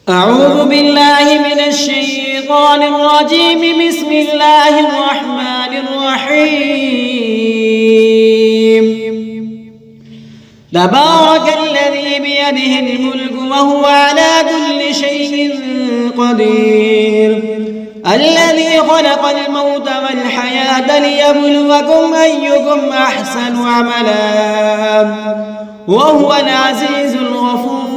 أعوذ بالله من الشيطان الرجيم. بسم الله الرحمن الرحيم. تبارك الذي بيده الملك وهو على كل شيء قدير، الذي خلق الموت والحياة ليبلوكم أيكم أحسن عملا وهو العزيز الغفور،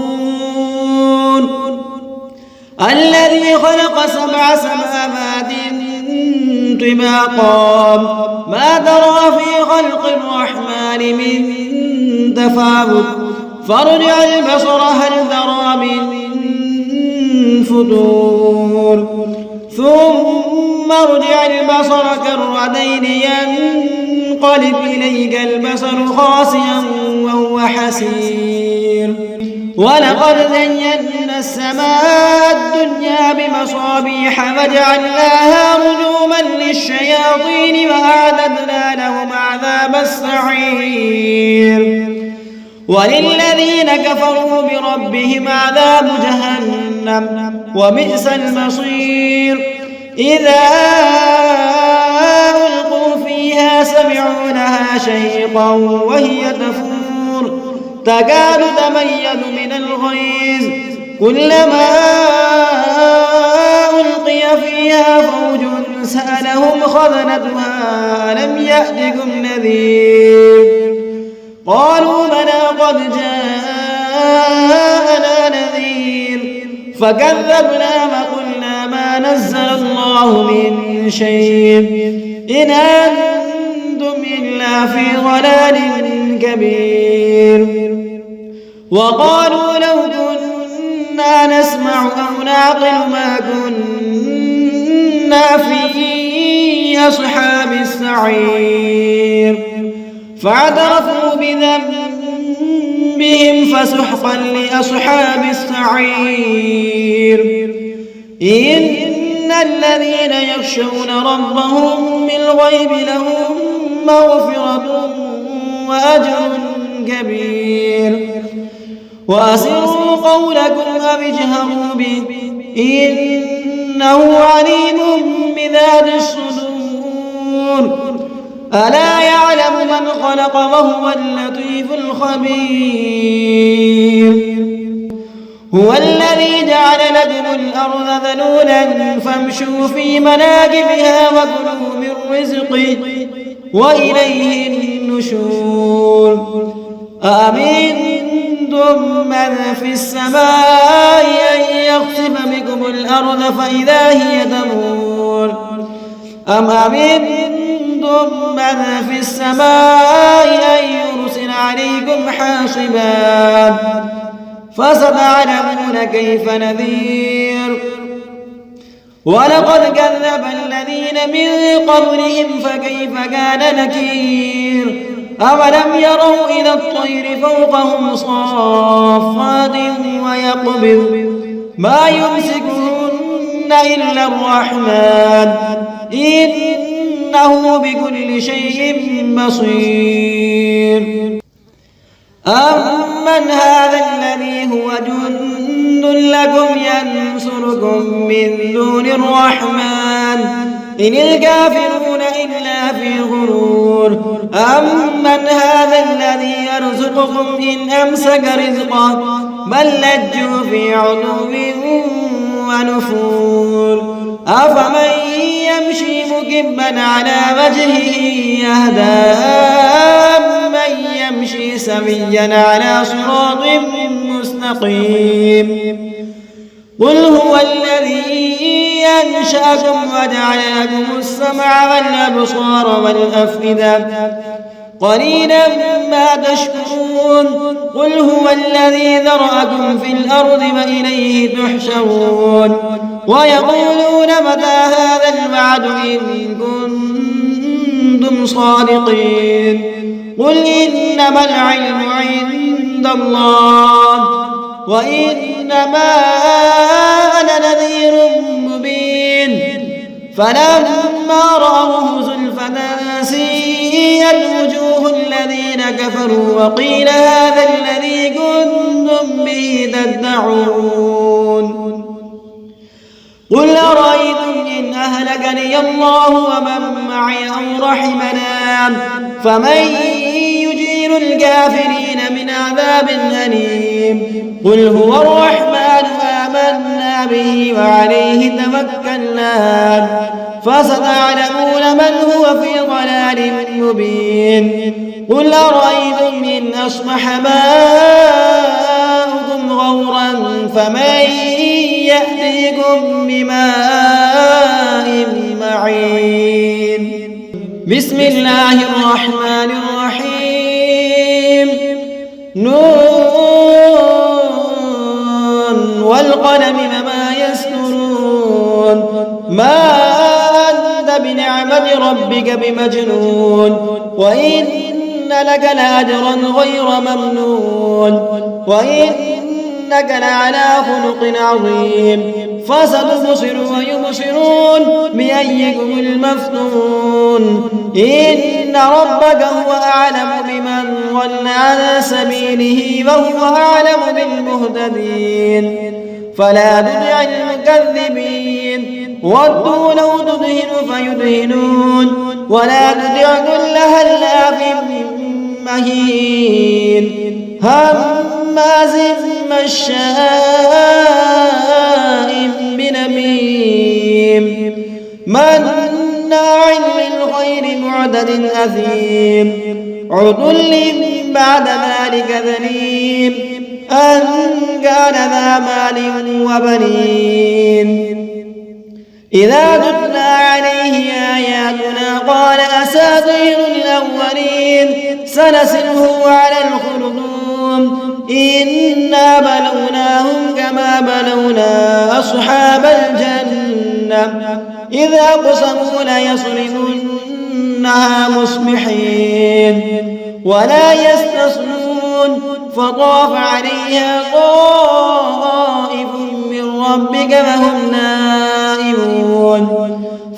الذي خلق 7 سماوات طباقا ما ترى في خلق الرحمن من تفاوت فارجع البصر هل ترى من فطور ثم ارجع البصر كرتين ينقلب إليك البصر خاسئا وهو حسير. ولقد زينا السماء الدنيا بمصابيح وجعلناها رجوما للشياطين وأعتدنا لهم عذاب السعير. وللذين كفروا بربهم عذاب جهنم وبئس المصير. إذا ألقوا فيها سمعوا لها شهيقا وهي تفور تكاد تميز من الغيظ كلما ألقي فيها فوج سألهم خزنتها ألم يأتكم نذير قالوا بلى قد جاءنا نذير فكذبنا وقلنا ما نزل الله من شيء إن أنتم إلا في ضلال كبير. وقالوا لو كنا نسمع أو نعقل ما كنا في أصحاب السعير فاعترفوا بذنبهم فسحقا لأصحاب السعير. إن الذين يخشون ربهم بالغيب لهم مغفرة وأجر كبير. وأسروا قولكم أو اجهروا به إنه عليم بذات الصدور. ألا يعلم من خلق وهو اللطيف الخبير. هو الذي جعل لكم الأرض ذلولا فامشوا في مناكبها وكلوا من رزقه وإليه النشور. أأمنتم من في السماء أن يخسف بكم الأرض فإذا هي تمور أم أمنتم من في السماء أن يرسل عليكم حاصبا فستعلمون كيف نذير. ولقد كذب الذين من قبلهم فكيف كان نكير. أولم يروا إلى الطير فوقهم صافات ويقبض ما يمسكهن إلا الرحمن إنه بكل شيء بصير. أمن هذا الذي هو جند لكم ينصركم من دون الرحمن إن الكافرون إلا في غرور. أمن هذا الذي يرزقكم إن أمسك رزقه بل لجوا في عتو ونفور. أفمن يمشي مكبا على وجهه يهدى من يمشي سويا على صراط مستقيم. قل هو الذي أنشأكم وجعل لكم السمع والأبصار والأفئدة قليلا ما تشكرون. قل هو الذي ذرأكم في الأرض وإليه تحشرون. ويقولون متى هذا الوعد إن كنتم صادقين. قل إنما العلم عند الله وإنما أنا نذير مبين. فلما رأوه زلفة سيئت وجوه الذين كفروا وقيل هذا الذي كنتم به تدعون. قل أرأيتم إن أهلكني الله ومن معي أو رحمنا فمن يجير الكافرين من عذاب أليم قل هو الرحمن آمنا به وعليه توكلنا فستعلمون من هو في ضلال مبين قل أرأيتم إن أصبح ماؤكم غورا فمن يأتيكم بماء معين بسم الله الرحمن الرحيم نون والقلم وما يسطرون ما أنت بنعمة ربك بمجنون وإن لك لأجرا غير ممنون وإنك لعلى خلق عظيم فستبصر ويبصرون بأيكم المفتون إن ربك هو أعلم بمن ضل عن سبيله وهو أعلم بالمهتدين فلا تطع المكذبين ودوا لو تدهن فيدهنون ولا تطع كل هلاف مهين هماز مشاء بنميم مناع للخير معتد أثيم عتل بعد ذلك ذليم أن كان ذا مال وبنين إذا تتلى عليه آياتنا قال أساطير الأولين سنسمه على الخرطوم إنا بلوناهم كما بلونا أصحاب الجنة إذا قسموا ليصرمنها مصبحين ولا يستثنون فطاف عليها طائف من ربك وهم نائمون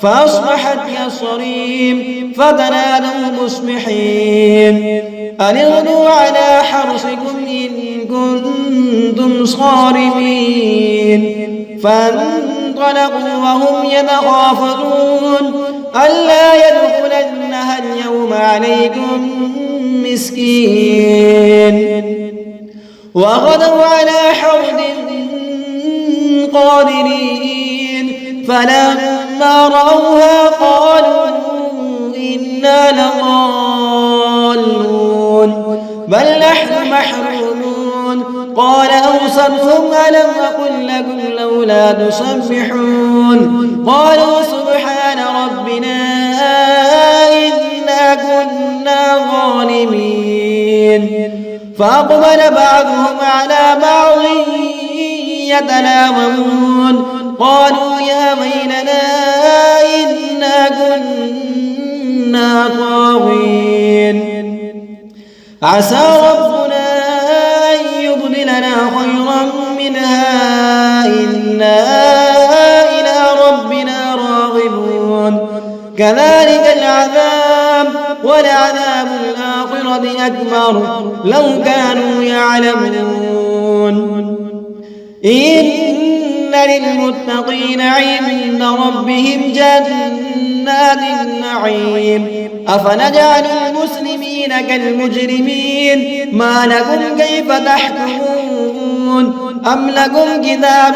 فأصبحت كالصريم فتنادوا مصبحين أن اغدوا على حرصكم إن كنتم صارمين فانطلقوا وهم يتخافتون ألا يدخلنها اليوم عليكم مسكين وغدوا على حرد قادرين فلما رأوها قالوا إنا لضالون بل نحن محرومون قال أوسطهم ألم أقل لكم لولا تسبحون قالوا سبحان ربنا إنا كنا ظالمين فأقبل بعضهم على بعض يتلاومون قالوا يا ويلنا إنا كنا طاغين عسى ربنا أن يبدلنا خيرا منها إنا إلى ربنا راغبون كذلك العذاب ولعذاب الآخرة أكبر لو كانوا يعلمون إن للمتقين عند ربهم جنات النعيم أفنجعل المسلمين كالمجرمين ما لكم كيف تحكمون أم لكم كتاب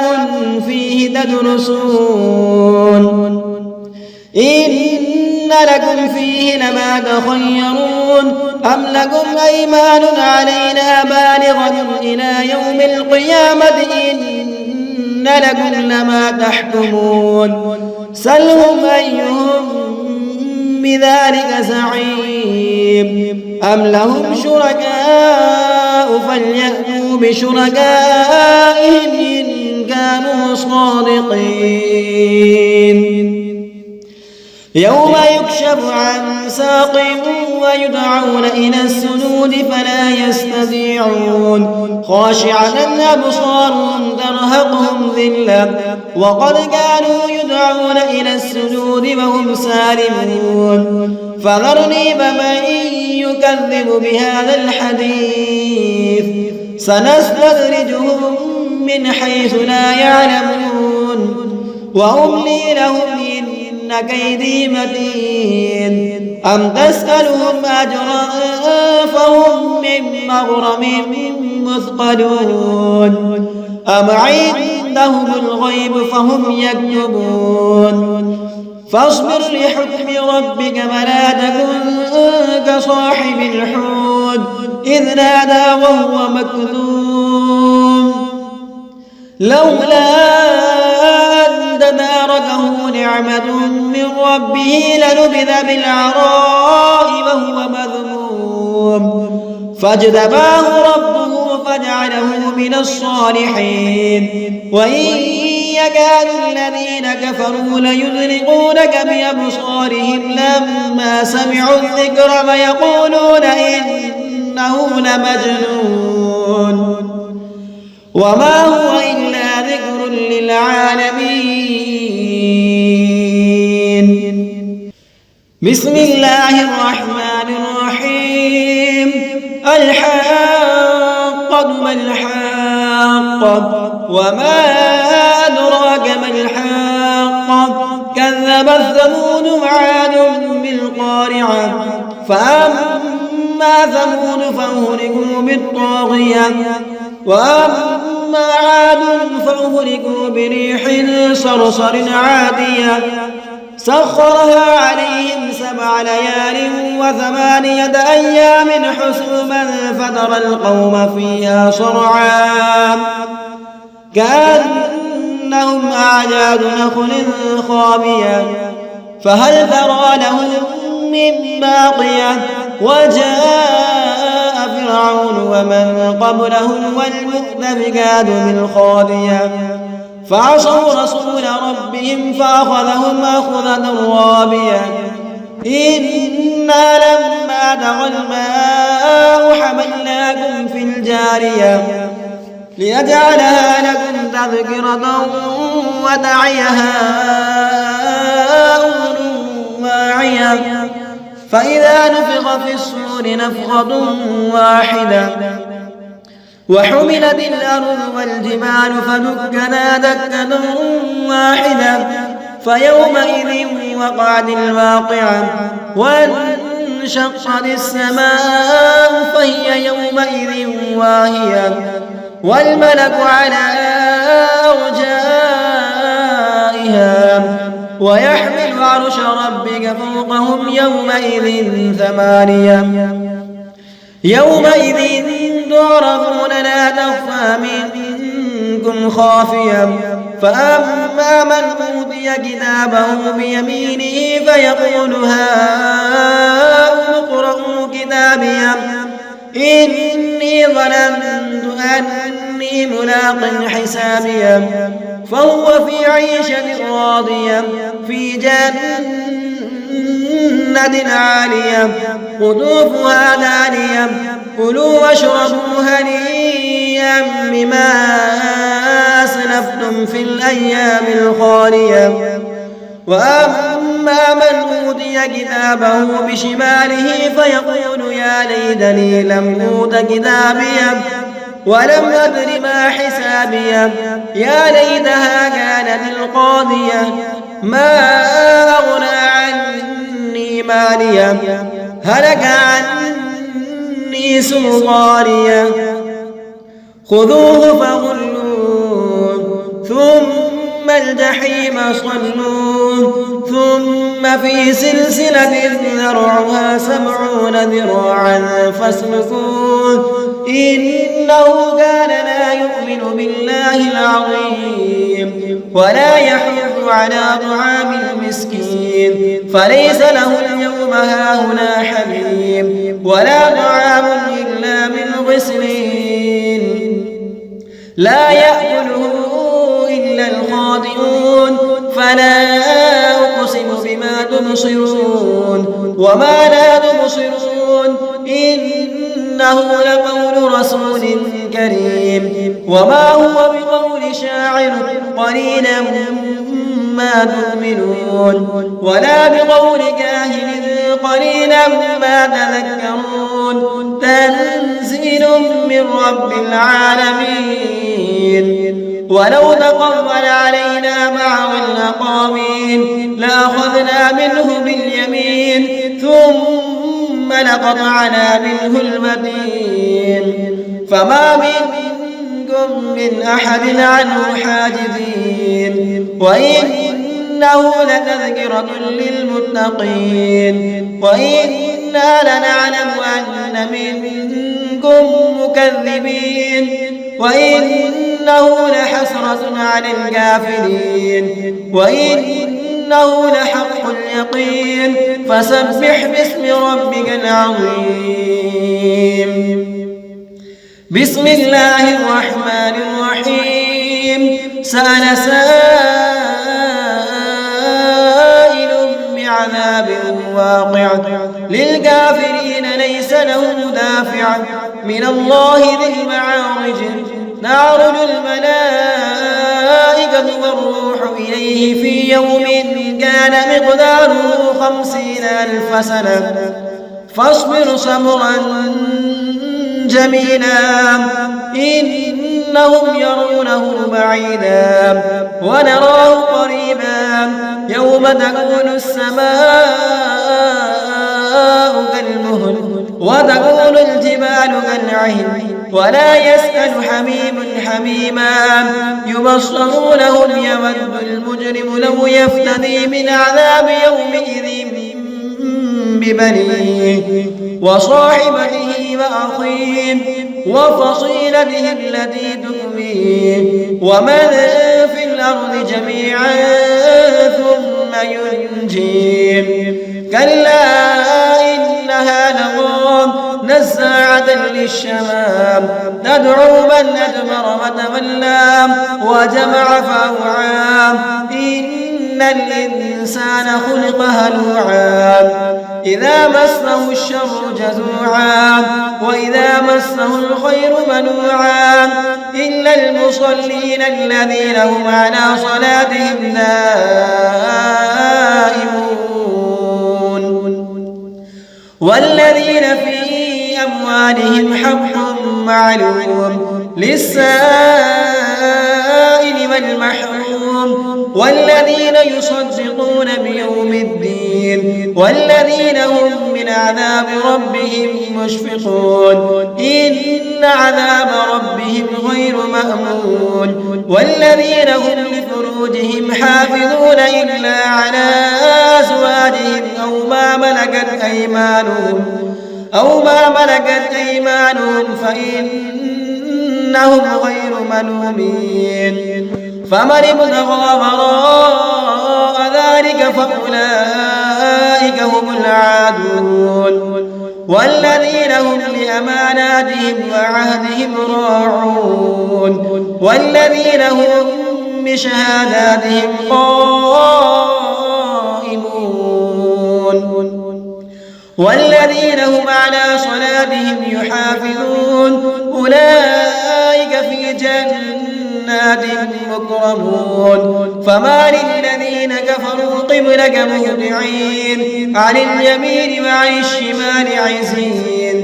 فيه تدرسون إن لكم فيه لما تخيرون أم لكم أيمان علينا بالغة إلى يوم القيامة إن لكم لما تحكمون سلهم أيهم بذلك زعيم أم لهم شركاء فليأتوا بشركائهم إن كانوا صادقين يوم يكشف عن ساق ويدعون إلى السجود فلا يستطيعون خاشعة أبصارهم ترهقهم ذلة وقد كانوا يدعون إلى السجود وهم سالمون فذرني فمن يكذب بهذا الحديث سنستدرجهم من حيث لا يعلمون وأملي لهم إن كيدي متين أم تسألهم أجرا فهم من مغرم مثقلون أم عندهم الغيب فهم يكتبون فاصبر لحكم ربك ولا تكن كصاحب الحوت إذ نادى وهو مكذوب لولا أن تداركه نعمة من ربه لنبذ بالعراء وهو مذموم فاجتباه ربه فجعله من الصالحين وإن يكاد الذين كفروا ليزلقونك بأبصارهم لما سمعوا الذكر ويقولون إنه لمجنون وما هو إلا ذكر للعالمين. بسم الله الرحمن الرحيم. الحاقة ما الحاقة وما أدراك ما الحاقة كذبت ثمود وعاد بالقارعة فأما ثمود فأهلكوا بالطاغية وأما عاد فأهلكوا بريح صرصر عاتية سخرها عليهم 7 ليال و8 أيام حسوما فترى القوم فيها صرعا كأنهم أعجاز نخل خاوية فهل ترى لهم من باقية وجاء فرعون ومن قبله والمؤتفكات بالخاطئة فعصوا رسول ربهم فأخذهم أخذة رابية إنا لما طغى الماء حملناكم في الجارية ليجعلها لكم تذكرة وتعيها أذن واعية فإذا نفخ في الصور نفخة واحدة وحملت الأرض والجبال فدكتا دكة واحدة فيومئذ وقعت الواقعة وانشقت السماء فهي يومئذ واهية والملك على أرجائها ويحمل عرش ربك فوقهم يومئذ 8 يومئذ تعرضون لا تخفى منكم خافية فأما من أوتي كتابه بيمينه فيقول هاؤم اقرءوا كتابيه إني ظننت أني ملاق حسابيه فهو في عيشة راضية في جنة عالية قطوفها دانية كلوا واشربوا هنيئا بما أسلفتم في الأيام الخالية وأما من أوتي كتابه بشماله فيقول يا ليتني لم أوت كتابيه ولم أدر ما حسابيه يا ليتها كانت القاضية ما أغنى عني ماليه هلك عني سلطانيه خذوه فغلوه ثم الجحيم صلوه ثم في سلسلة ذرعها 70 ذراعا فاسلكوه إنه كان لا يؤمن بالله العظيم ولا يحض على طعام المسكين فليس له اليوم هاهنا حميم ولا طعام إلا من غسلين لا يأكله إلا الخاطئون فلا أقسم بما تبصرون وما لا تبصرون إنه لقول رسول كريم وما هو بقول شاعر قليلا ما تؤمنون ولا بقول كاهن قليلا ما تذكرون تنزيل من رب العالمين ولو تقول علينا بعض الأقاويل لأخذنا منه باليمين ثم لقطعنا منه المتين فما منكم من أحد عنه حاجزين وإنه لتذكرة للمتقين وإنا لنعلم أن منكم مكذبين وإنه لحسرة على الكافرين وإنه لحق اليقين فسبح باسم ربك العظيم. بسم الله الرحمن الرحيم. سأل سائل بعذاب واقع للكافرين ليس له دافع من الله ذي المعارج نعرج الملائكة والروح إليه في يوم كان مقداره 50,000 سنة فاصبر صبرا جميلا إنهم يرونه بعيدا ونراه قريبا يوم تكون السماء كالمهل وتكون الجبال كالعهن ولا يسأل حميم حميما يبصرونهم يود المجرم لو يفتدي من عذاب يومئذ ببنيه وصاحبته وأخيه وفصيلته التي تؤويه ومن في الأرض جميعا ثم ينجيه كلا إنها لظى نزاعة للشمام تدعو من أدبر وتولى وجمع فأوعى إن الإنسان خلق هلوعا إذا مسه الشر جزوعا وإذا مسه الخير منوعا إلا المصلين الذين هم على صلاتهم دائمون والذين في أموالهم حق معلوم للسائل والمحروم والذين يصدقون بيوم الدين والذين هم من عذاب ربهم مشفقون إن عذاب ربهم غير مأمون والذين هم لفروجهم حافظون إلا على أزواجهم أو ما ملكت أيمانهم فإنهم غير ملومين فمن ابتغى وراء ذلك فأولئك هم العادون والذين هم لأماناتهم وعهدهم راعون والذين هم بشهاداتهم قائمون والذين هم على صلاتهم يحافظون أولئك في جنات مكرمون فما للذين كفروا قبلك مهطعين عن اليمين وعن الشمال عزين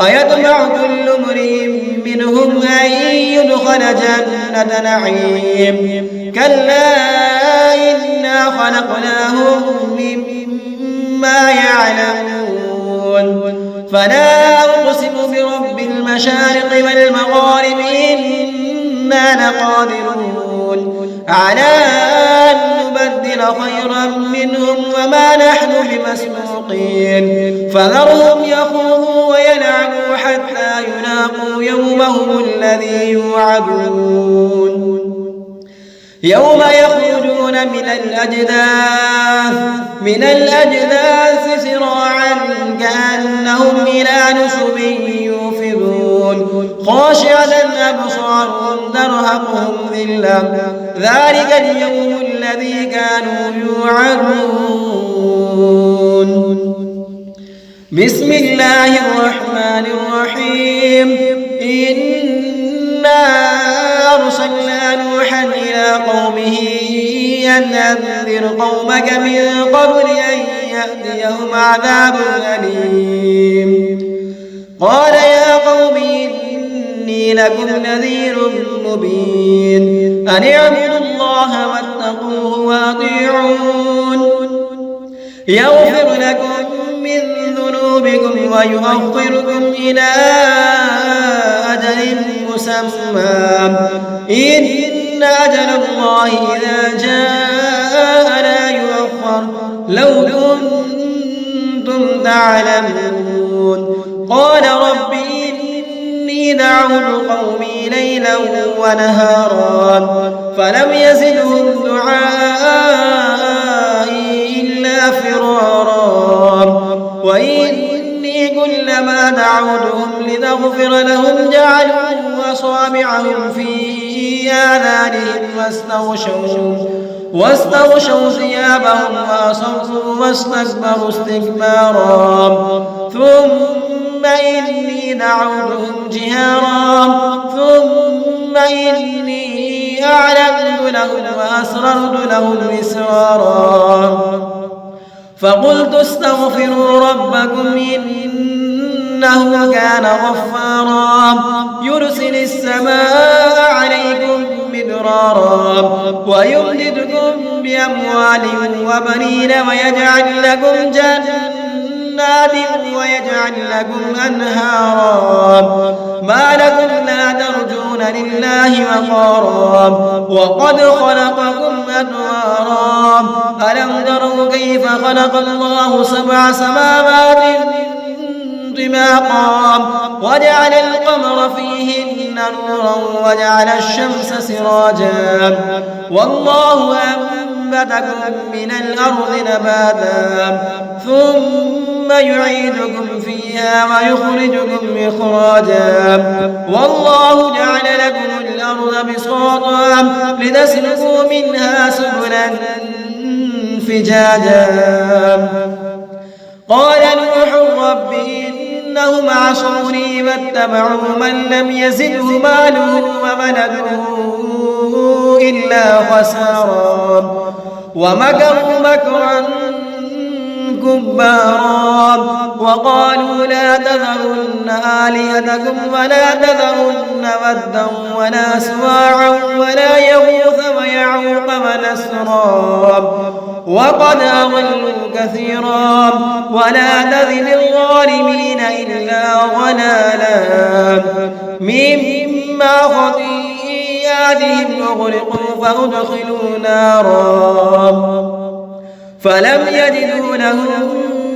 أيطمع كل امرئ منهم أن يدخل جنة نعيم كلا إنا خلقناهم مما يعلمون فلا أقسم برب المشارق والمغارب إنا لقادرون على أن نبدل خيرا منهم وما نحن بمسبوقين فذرهم يخوضوا ويلعبوا حتى يلاقوا يومهم الذي يوعدون يوم يخرجون من الأجداث سراعا كأنهم إلى نصب يوفضون خاشعة أبصارهم ترهقهم ذلة ذلك اليوم الذي كانوا يوعدون. بسم الله الرحمن الرحيم. إنا أرسلنا نوحا إلى قومه أن أنذر قومك من قبل أن يأتيهم عذاب أليم. قال يا قوم إني إني لكم نذير مبين أن اعبدوا الله واتقوه وأطيعون يغفر لكم من ذنوبكم ويؤخركم إلى أجل مسمى إن أجل الله إذا جاء لا يؤخر لو كنتم تعلمون قال رب إني دعوت قومي ليلا ونهارا فلم يزدهم دعائي إلا فرارا وإني كلما دعوتهم لتغفر لهم جعلوا أصابعهم في آذانهم واستغشوا ثيابهم وأصروا واستكبروا استكبارا ثم إني دعوتهم جهارا ثم إني أعلنت لهم وأسررت لهم إسرارا فقلت استغفروا ربكم إنه كان غفارا يرسل السماء عليكم مدرارا ويمددكم بأموال وبنين ويجعل لكم جنات ويجعل لكم أنهارا ما لكم لا ترجون لله وقارا وقد خلقكم أطوارا ألم تروا كيف خلق الله 7 سماوات طباقا وجعل القمر فيهن نورا وجعل الشمس سراجا والله أنبتكم من الأرض نباتا ثم يعيدكم فيها ويخرجكم إخراجا والله جعل لكم الأرض بساطا لتسلكوا منها سبلا فجاجا قال نوح رب إنهم عصوني واتبعوا من لم يزده ماله وولده إلا خسارا ومكروا مكرا كبارا وقالوا لا تذرن آلهتكم ولا تذرن ودا ولا سواعا ولا يغوث ويعوق ونسرا وقد أضلوا كثيرا ولا تزد الظالمين إلا ضلالا مما خطيئاتهم أغرقوا فأدخلوا نارا فلم يجدوا لهم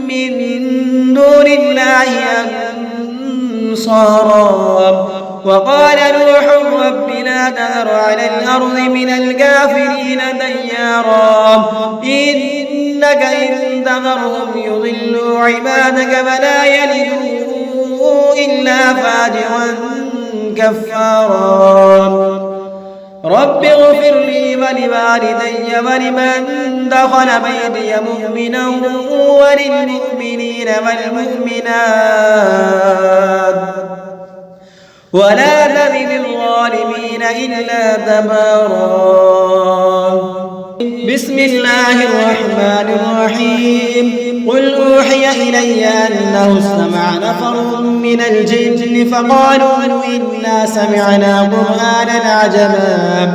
من دون الله أنصارا وقال نوح رب لا تذر على الأرض من الكافرين ديارا إنك إن تذرهم يضلوا عبادك فلا يلدوا إلا فاجرا كفارا رب اغفر لي ولوالدي ولمن دخل بيتي مؤمنا وللمؤمنين والمؤمنات ولا تزد الظالمين إلا تبارا بسم الله الرحمن الرحيم قل أوحي إلي أنه استمع نفر من الجن فقالوا إنا سمعنا قرآنا عجبا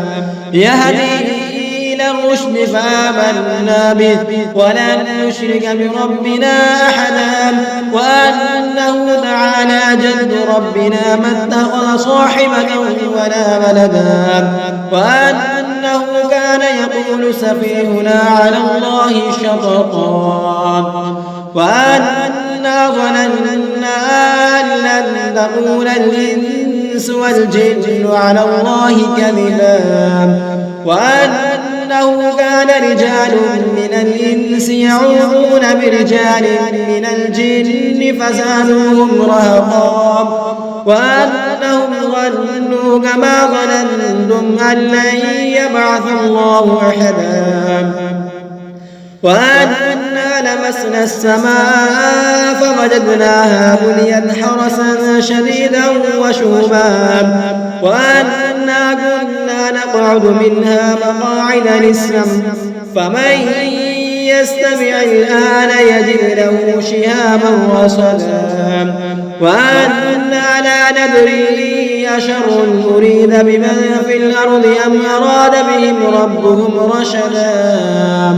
يهدي إلى الرشد فآمنا به ولن نشرك بربنا أحدا وأنه تعالى جد ربنا ما اتخذ صاحبة ولا ولدا وأنه كان يقول سفيهنا على الله شططا وأنا ظننا أن لن تقول الإنس والجن على الله كذبا وأنه كان رجال من الإنس يعوذون برجال من الجن فزادوهم رهقا وأنهم ظنوا كما ظننتم أن لن يبعث الله أحدا وأنا لمسنا السماء فوجدناها مليا حرسا شديدا وشهبا وأنا كنا نقعد منها مقاعد للسمع فمن يستمع الآن يجد له شهابا رصدا وأنا لا ندري أشر أريد بمن في الأرض أم أراد بهم ربهم رشدا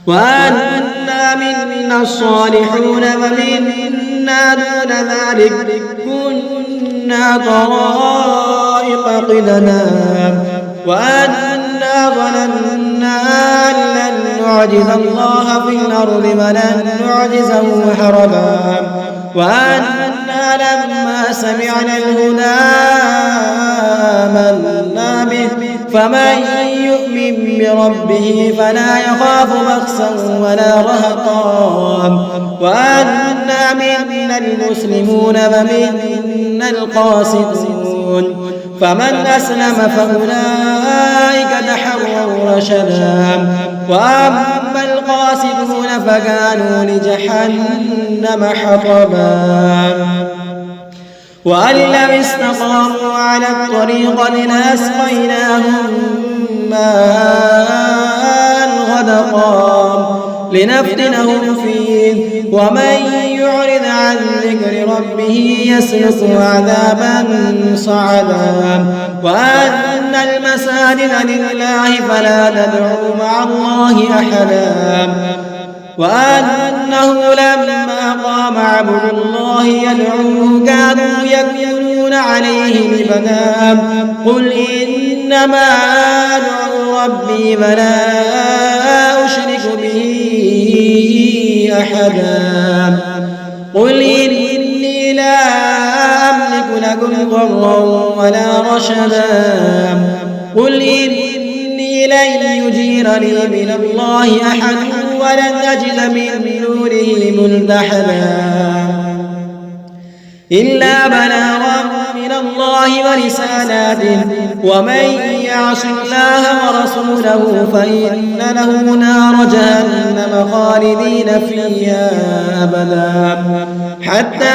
وأنا منا الصالحون ومنا دون ذلك كنا طرائق قددا وأنا ظننا أن لن نعجز الله في الأرض ولن نعجزه هربا وأنا لما سمعنا الهدى آمنا به فمن يؤمن بربه فلا يخاف بخسا ولا رهقا وأنا منا المسلمون ومنا القاسطون فمن أسلم فأولئك تحروا رشدا وأما القاسطون فكانوا لجهنم حطبا وأن لم استقاموا على الطريقة لأسقيناهم ماء غدقا لنفتنهم فيه ومن يعرض عن ذكر ربه يسلكه عذابا صعدا وأن المساجد لله فلا تدعوا مع الله أحدا وأنه لما قام عبد الله يدعوه كانوا يكونون عليه لبدا قل إنما أدعو ربي ولا أشرك به أحدا قل إني لا أملك لكم ضرا ولا رشدا قل إني لن يجيرني من الله أحد ولن أجد من دونه ملتحدا إلا بلاغا من الله ورسالاته ومن يعص الله ورسوله فإن له نار جهنم خالدين فيها أبدا حتى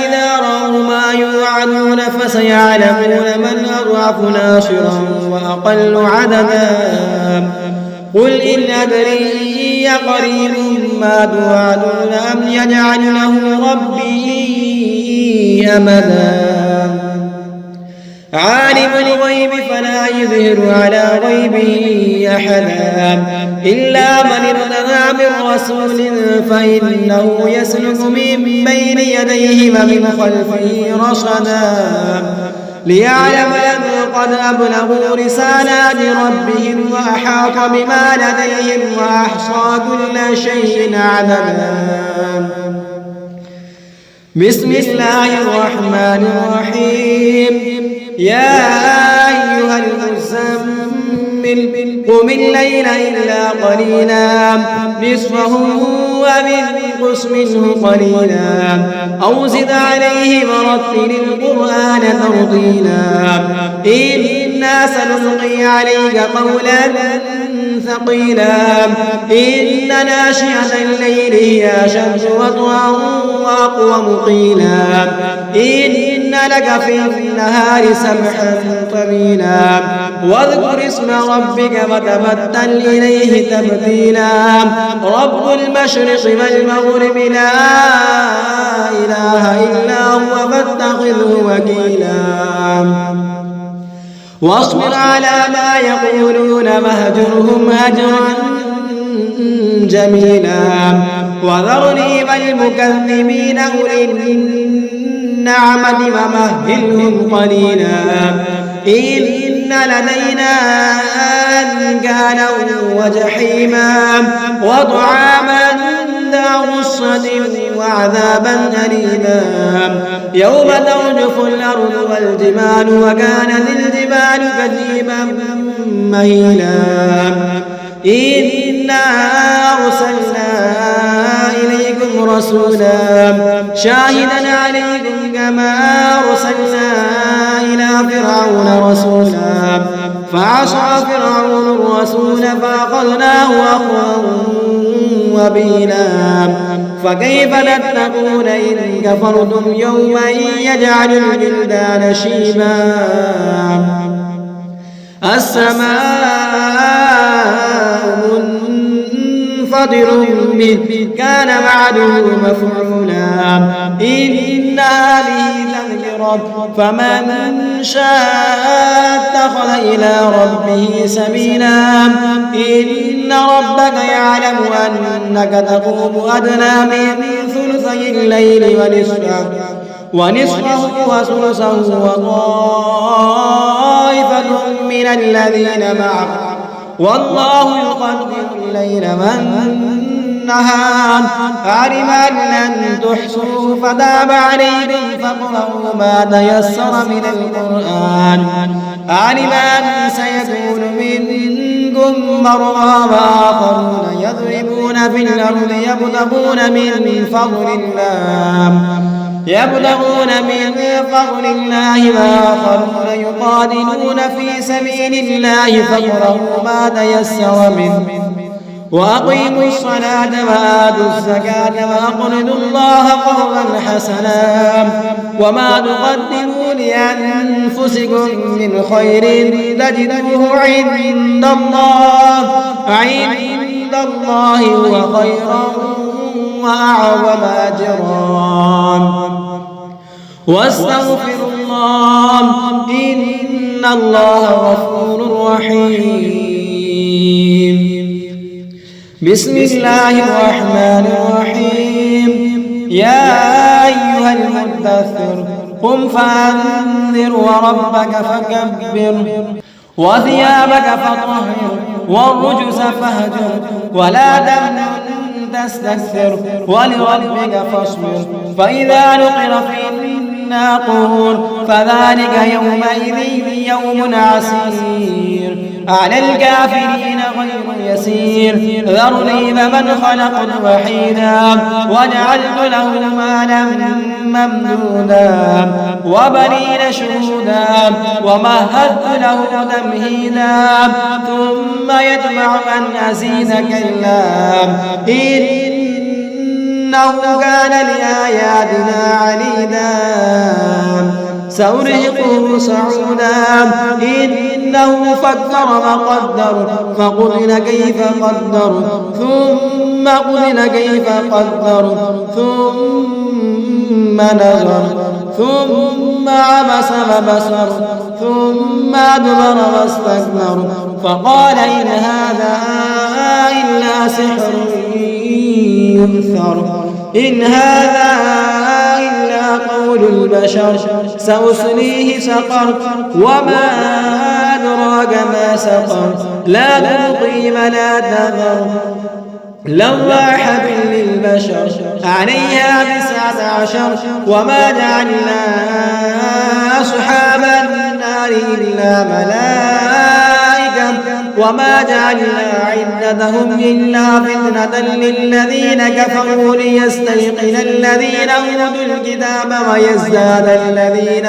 إذا رأوا ما يوعدون فسيعلمون من أضعف ناصرا وأقل عددا قل إن أدري قريب ما توعدون أم يجعل له ربي أمدا عالم الغيب فلا يظهر على غيبه أحدا إلا من ارتضى من رسول فإنه يسلك من بين يديه ومن خلفه رصدا ليعلم أن قد أبلغوا رسالات ربهم وأحاط بما لديهم وأحصى كل شيء عددا بسم الله الرحمن الرحيم يا أيها المزمل قم الليل إلا قليلا نصفه وانقص منه قليلا أو زد عليه ورتل القرآن ترتيلا إنا سنلقي عليك قولا ثقيلا إن ناشئة الليل هي أشد وطئا وأقوم قيلا إن لك في النهار سبحا طويلا واذكر اسم ربك وتبتل إليه تبتيلا رب المشرق والمغرب لا إله إلا هو فاتخذه وكيلا واصبر على ما يقولون واهجرهم هجرا جميلا وذرني والمكذبين أولي النعمة ومهلهم قليلا إن لدينا أنكالا وجحيما وطعاما ذا غصة وعذابا أليما يوم ترجف الأرض والجبال وكانت الجبال كثيبا مهيلا إنا أرسلنا إليكم رسولا شاهدا عليكم كما أرسلنا إلى فرعون رسولا فعصى فرعون الرسول فأخذناه أخذا وبيلا فكيف تتقون إن كفرتم يوما يجعل البلدان شيبا السماء منفطر به كان وعده مفعولا إن هذه تذكرة فمن شاء اتخذ إلى ربه سبيلا إن ربك يعلم أنك تقوم أدنى من ثلثي الليل ونصفه وثلثه وطائفة من الذين معه والله يقدر الليل والنهار علم أن لن تحصوا فتاب عليكم فاقرؤوا ما تيسر من القرآن علم أن سيكون منكم مرضى وآخرون يضربون في الأرض يبتغون من فضل الله وآخرون يقاتلون في سبيل الله فاقرؤوا ما تيسر منه وأقيموا الصلاة وآتوا الزكاة وأقرضوا الله قرضا حسنا وما تقدموا لأنفسكم من خير تجدوه عند الله هو خيرا وأعظم أجرا واستغفروا الله إن الله غفور رحيم. بسم الله الرحمن الرحيم. يا أيها المدثر قم فأنذر وربك فكبر وثيابك فطهر والرجس فاهجر ولا تمنن تستكثر ولربك فاصبر فإذا نقر في الناقور فذلك يومئذ يوم عسير على الكافرين غير يسير ذرني فمن خلقت وحيدا وجعلت له مالا ممدودا وبنين شهودا ومهدت له تمهيدا ثم يطمع أن أزيد كلا إنه كان لآياتنا عنيدا سأرهقه صعودا إنه فكر وقدر فقتل كيف قدر ثم قتل كيف قدر ثم نظر ثم عبس وبصر ثم أدبر واستكبر فقال إن هذا إلا سحر يؤثر إن هذا إلا قول البشر سأصليه سقر وما أدراك ما سقر لا تبقي ولا تذر لواحة للبشر عليها 19 وما جعلنا أصحاب النار إلا ملائكة وما جعلنا عدتهم إلا فتنة للذين كفروا ليستيقن الذين أوتوا الكتاب ويزداد الذين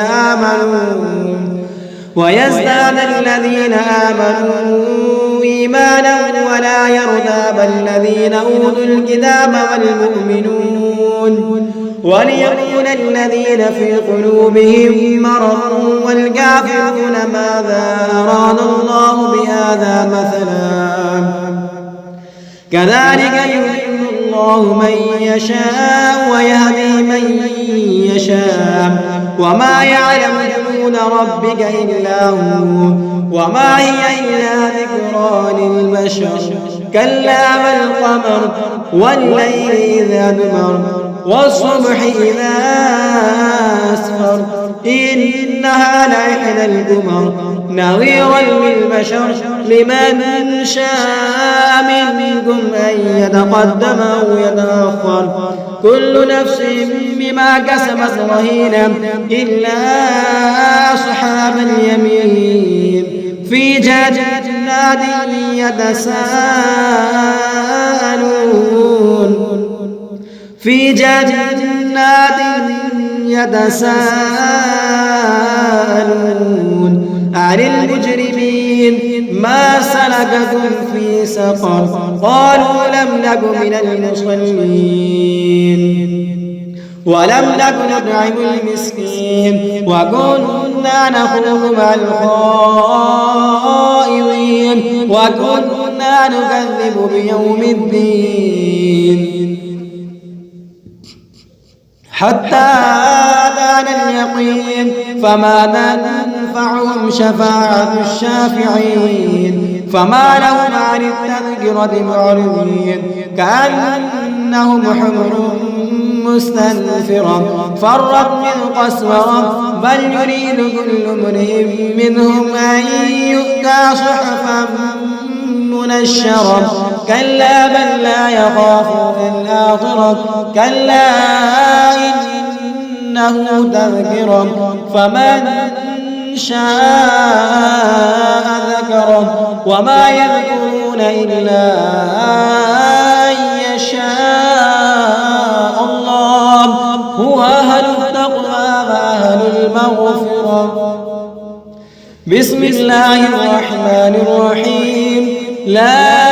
آمنوا إيمانا ولا يرتاب الذين أوتوا الكتاب والمؤمنون وليقول الذين في قلوبهم مرض والكافرون ماذا أراد الله بهذا مثلا كذلك يضل الله من يشاء ويهدي من يشاء وما يعلم جنود ربك إلا هو وما هي إلا ذكرى للبشر كلا والقمر والليل إذا أدبر والصبح إذا أسفر إنها لإحدى الكبر نظيرا للبشر لمن شاء منكم أن يتقدم أو يتأخر كل نفس بما كسبت رهينة إلا أصحاب اليمين في جنات يتساءلون عن المجرمين ما سلككم في سقر قالوا لم نك من المصلين ولم نك نطعم المسكين وكنا نخوض مع الخائضين وكنا نكذب بيوم الدين حتى أتانا اليقين فما تنفعهم شفاعة الشافعين فما لهم عن التذكرة معرضين كأنهم حمر مستنفرة فرت من قسورة بل يريد كل امرئ منهم أن يؤتى صحفا منشرة كلا بل لا يخافون الآخرة كلا إنه تذكرة فمن شاء ذكره وما يذكرون إلا أن يشاء الله هو أهل التقوى وأهل المغفرة. بسم الله الرحمن الرحيم لا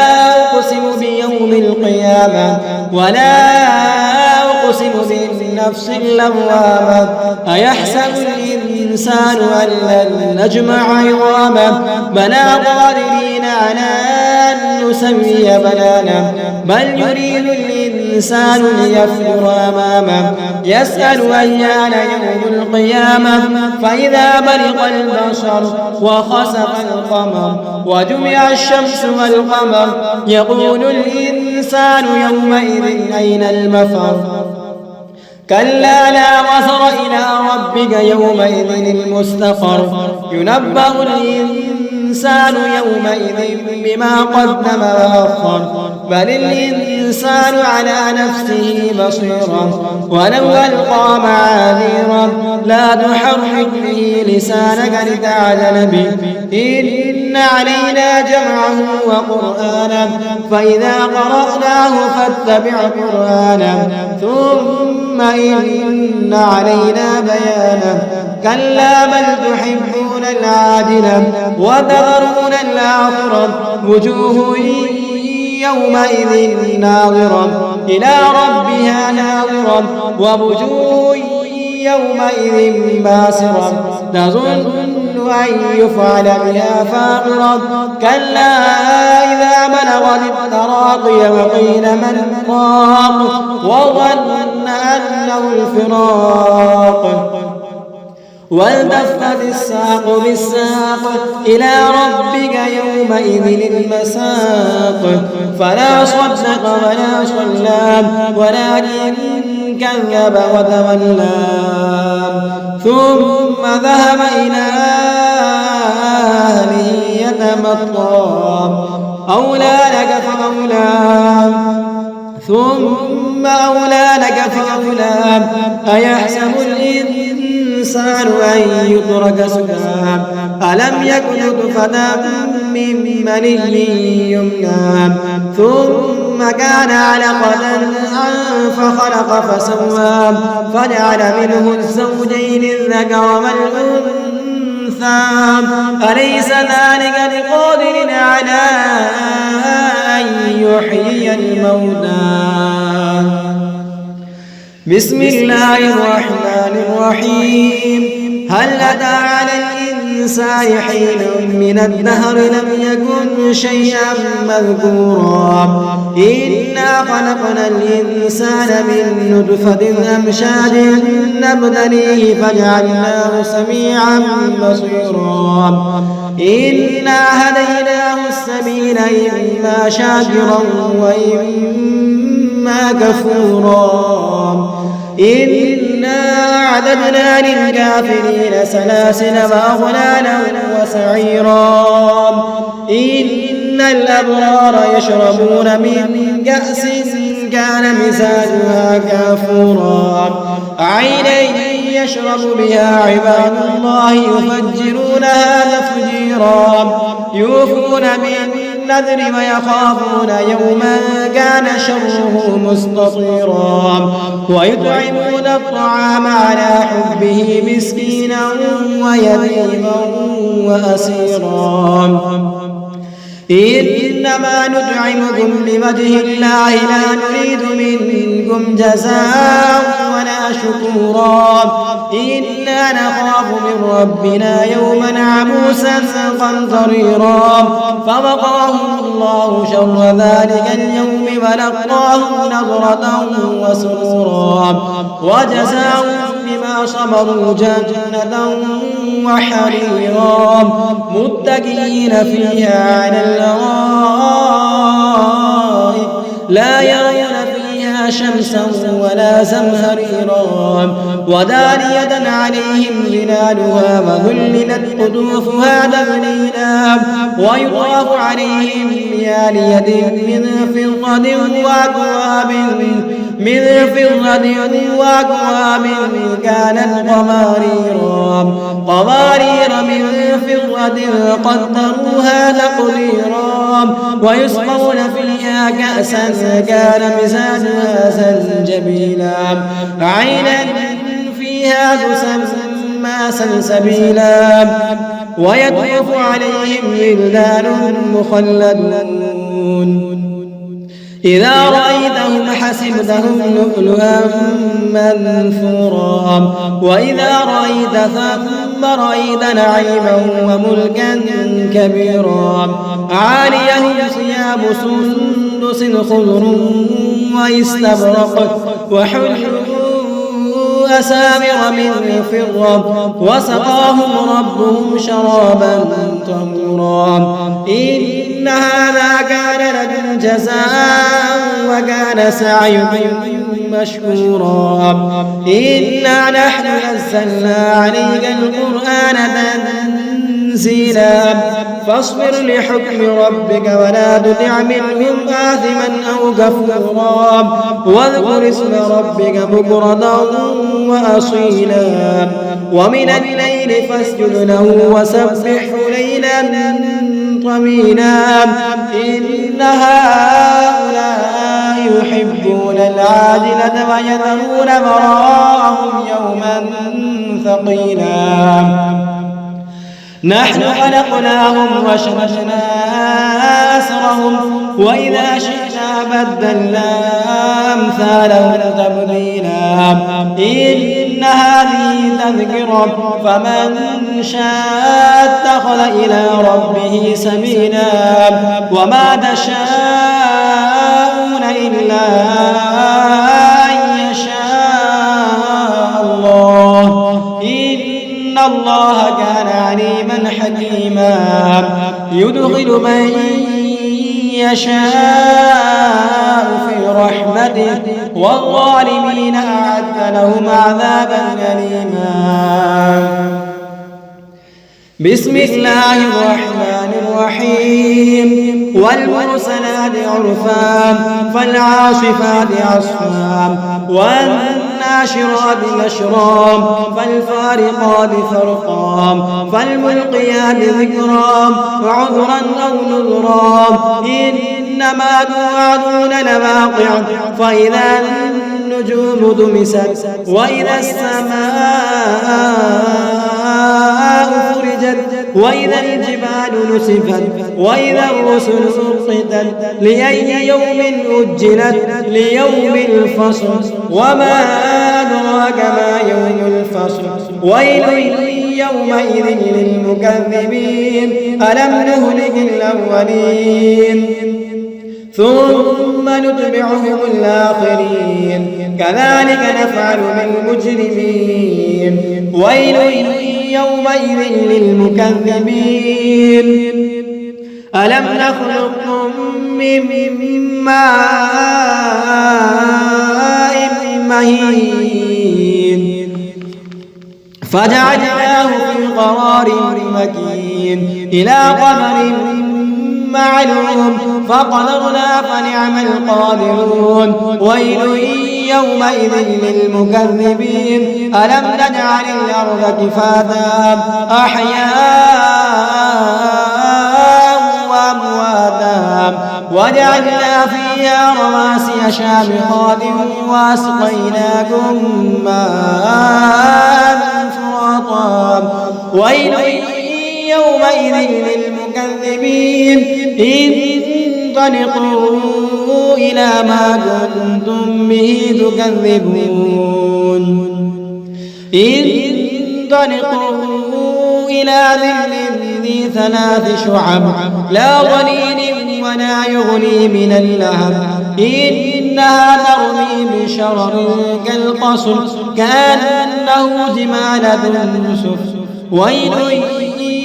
أقسم بيوم القيامة ولا أقسم بالنفس اللوامة أيحسب الإنسان أن لن نجمع عظامه بلى قادرين على أن نسوي بنانه بل يريد الإنسان ليفجر أمامه يسأل أيان يوم القيامة فإذا برق البصر وخسف القمر وجمع الشمس والقمر يقول الإنسان يومئذ أين المفر كلا لا وزر إلى ربك يومئذ المستقر ينبأ الإنسان يومئذ بما قدم وأخر بل الإنسان على نفسه بصيرا ولو ألقى معاذيرا لا تحرك به لسانك لتعجل به إن علينا جمعه وقرآنه فإذا قرأناه فاتبع قرآنه ثم إن علينا بيانه كلا بل تحبون العاجلة وتذرون الآخرة وجوه يومئذ ناظرة إلى ربها ناظرة ووجوه يومئذ باسرة تظن أن يفعل بها فاقرة كلا إذا بلغت التراقي وقيل من راق وظن أنه الفراق والتفت الساق بالساق إلى ربك يومئذ المساق فلا صدق ولا صلى ولكن كذب وتولى ثم ذهب إلى أهله يتمطى أولى لك فأولى ثم أولى لك فأولى أيحسب الإنسان أن يترك سدى ألم يكن نطفة من مني يمنى ثم كان علقة فخلق فسوى فجعل منه الزوجين الذكر والأنثى أليس ذلك بقادر على أن يحيي الموتى. بسم الله الرحمن الرحيم هل أتى على الإنسان حين من الدهر لم يكن شيئا مذكورا إنا خلقنا الإنسان من نطفة أمشاج نبتليه فجعلناه سميعا بصيرا إنا هديناه السبيل إما شاكرا وإما كفورا إنا أعددنا للكافرين سلاسل وأغلالا وسعيرا إن الأبرار يشربون من كأس كان مزاجها كافورا عينا يشرب بها عباد الله يفجرونها تفجيرا يوفون بالنذر ويخافون يوما كان شره مستطيرا ويطعمون الطعام على حبه مسكينا ويتيما وأسيرا إنما نطعمكم لوجه الله لا نريد منكم جزاء ولا شكورا إنا نخاف من ربنا يوما عبوسا قمطريرا فوقاهم الله شر ذلك اليوم ولقاهم نضرة وسرورا وجزاهم بما صبروا جنة وحريرا متكئين فيها على الأرائك لا يرون فيها شمسا ولا زمهريرا ودانية عليهم ظلالها وذللت قطوفها تذليلا ويطاف عليهم بآنية من فضة وأكواب كانت قوارير من فضة قدروها تقديرا ويسقون فيها كأسا كان مزاجها زنجبيلا عينا فيها تسمى سلسبيلا ويطوف عليهم ولدان مخلدون إذا رأيتهم حسبتهم لؤلؤا منثورا وإذا رأيت ثم رأيت نعيما وملكا كبيرا عاليهم ثياب سندس خضر واستبرق وحلوا أسامر من فضة وسقاهم ربهم شرابا طهورا إن هذا كان لكم جزاء وكان سعيكم مشكورا إنا نحن نزلنا عليك القرآن تنزيلا فاصبر لحكم ربك ولا تطع منهم آثما أو كفورا واذكر اسم ربك بكرة وأصيلا ومن الليل فاسجد له وسبحه ليلا طويلا إن هؤلاء يحبون العاجلة ويذرون وراءهم يوما ثقيلا نحن خلقناهم وشددنا أسرهم وإذا شئنا بدلنا أمثالهم تبديلا إن هذه تذكرة فمن شاء اتخذ إلى ربه سبيلا وما تشاءون إلا أن يشاء الله إن الله كان عليما حكيما يدخل من يشاء في رحمته والظالمين أعد لهم عذابا أليما بسم الله الرحمن الرحيم والمرسلات عرفا فالعاصفات عصفا والناشرات نشرا فالفارقات فرقا فالملقيات ذكرا عذرا أو نذرا إنما توعدون لواقع فإذا النجوم دمست وإذا السماء فرجت وإذا الجبال نسفت وإذا الرسل أقتت لأي يوم أجلت ليوم الفصل وما أدراك ما يوم الفصل ويل يومئذ للمكذبين ألم نهلك الأولين ثم نتبعهم الآخرين كذلك نفعل بالمجرمين ويل يومئذ للمكذبين ألم نخلقكم من ماء مهين فجعلناه في قرار مكين إلى قدر معلوم فقدرنا فنعم القادرون ويل يومئذ للمكذبين ألم نجعل الأرض كفاتا أحياء وأمواتا وجعلنا فيها رواسي شامخات وأسقيناكم ماء فراطا ويل يومئذ للمكذبين المكذبين انطلقوا إلى ما كنتم به تكذبون انطلقوا إلى ظل ذي 3 شعب لا ظليل ولا يغني من اللهب إنها ترمي بشرر كالقصر كأنه جمالة صفر ويل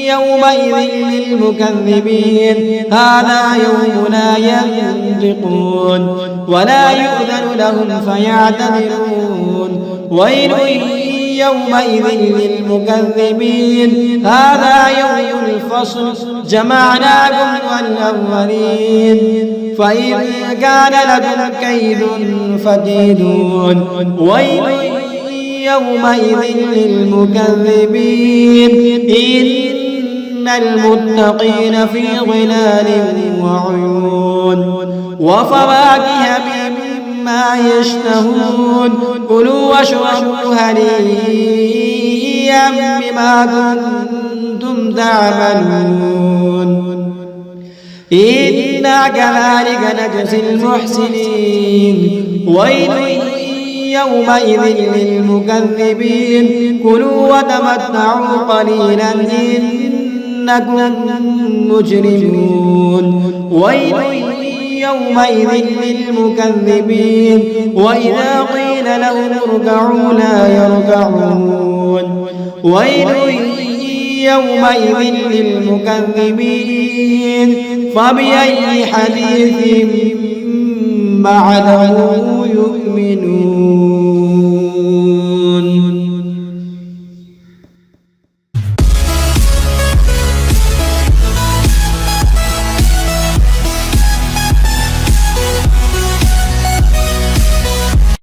يومئذ للمكذبين هذا يوم لا ينطقون ولا يؤذن لهم فيعتذرون ويل يومئذ للمكذبين هذا يوم الفصل جمعناكم والأولين فإن كان لكم كيد فكيدون ويل يومئذ للمكذبين إن المتقين في ظلال وعيون وفواكه مما يشتهون كلوا واشربوا هنيئا بما كنتم تعملون إنا كذلك نجزي المحسنين ويل يومئذ للمكذبين كلوا وتمتعوا قليلا إنكم مجرمون ويل يومئذ للمكذبين وإذا قيل لهم اركعوا لا يركعون ويل يومئذ للمكذبين فبأي حديث بعده يؤمنون